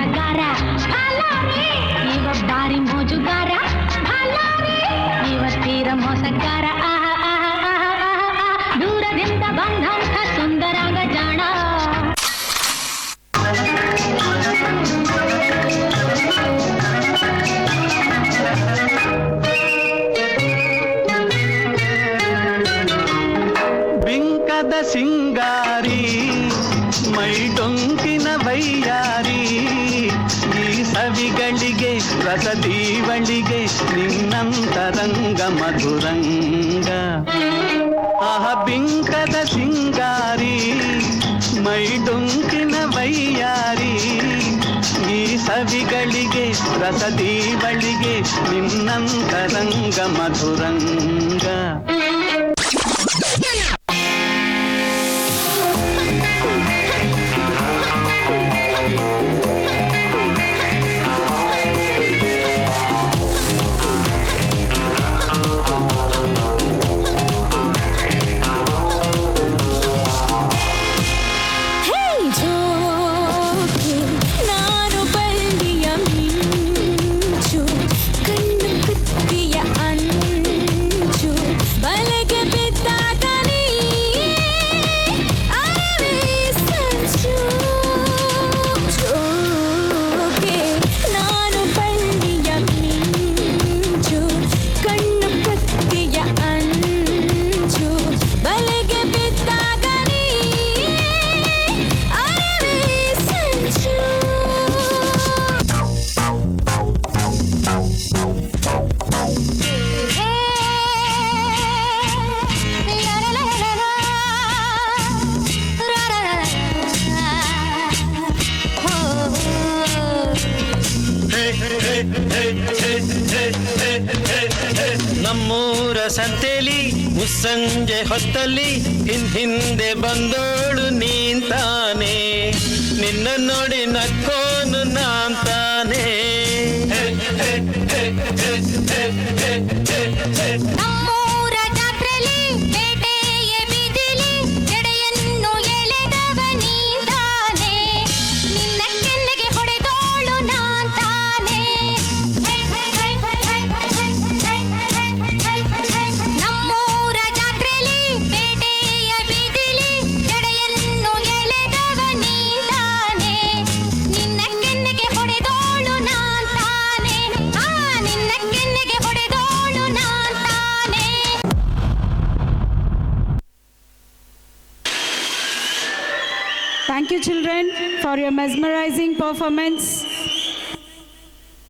ಮೋಸಗಾರ ಭಾಲಾರಿ ಇವ ಬಾರಿ ಮೋಜುಗಾರ ಭಾಲಾರಿ ಇವ ತೀರ ಮೋಸಗಾರ ದೂರದಿಂದ ಬಂದಂಥ ಸುಂದರಾಗ ಜಾಣ ಬಿಂಕದ ಸಿಂಗಾರಿ ಮೈ ಡೊಂಕಿನ ವೈಯಾರಿ ಈ ಸವಿಗಳಿಗೆ ರಸದೀವಳಿಗೆ ನಿನ್ನಂತರಂಗ ಮಧುರಂಗ ಆಹ ಬಿಂಕದ ಸಿಂಗಾರಿ ಮೈ ಡೊಂಕಿನ ವೈಯಾರಿ ಈ ಸವಿಗಳಿಗೆ ರಸದೀವಳಿಗೆ ನಿನ್ನಂತರಂಗ ಮಧುರಂಗ ನಮ್ಮೂರ ಸಂತೆಲಿ ಮುಸ್ಸಂಜೆ ಹೊತ್ತಲ್ಲಿ ಹಿಂದೆ ಬಂದೋಳು ನೀಂತಾನೆ ನಿನ್ನ ನೋಡಿ ನಕ್ಕೋನು ನಾಂತಾನೆ ನಮ್ಮೂರ ಜಾತ್ರೆಲಿ ಬೇಟೆಯ ಬೀದಿಲಿ ಜಡೆಯನ್ನು ಎಳೆದವ ನೀಂತಾನೆ ನಿನ್ನ ಕೆನ್ನೆಗೆ ಹೊಡೆದೋಳು ನಾಂತಾನೆ ನಮ್ಮೂರ ಜಾತ್ರೆಲಿ ಬೇಟೆಯ ಬೀದಿಲಿ ಜಡೆಯನ್ನು ಎಳೆದವ ನೀಂತಾನೆ ನಿನ್ನ ಕೆನ್ನೆಗೆ ಹೊಡೆದೋಳು ನಾಂತಾನೆ ನಿನ್ನ ಕೆನ್ನೆಗೆ ಹೊಡೆದೋಳು ನಾಂತಾನೆ. Thank you, children, for your mesmerizing performance.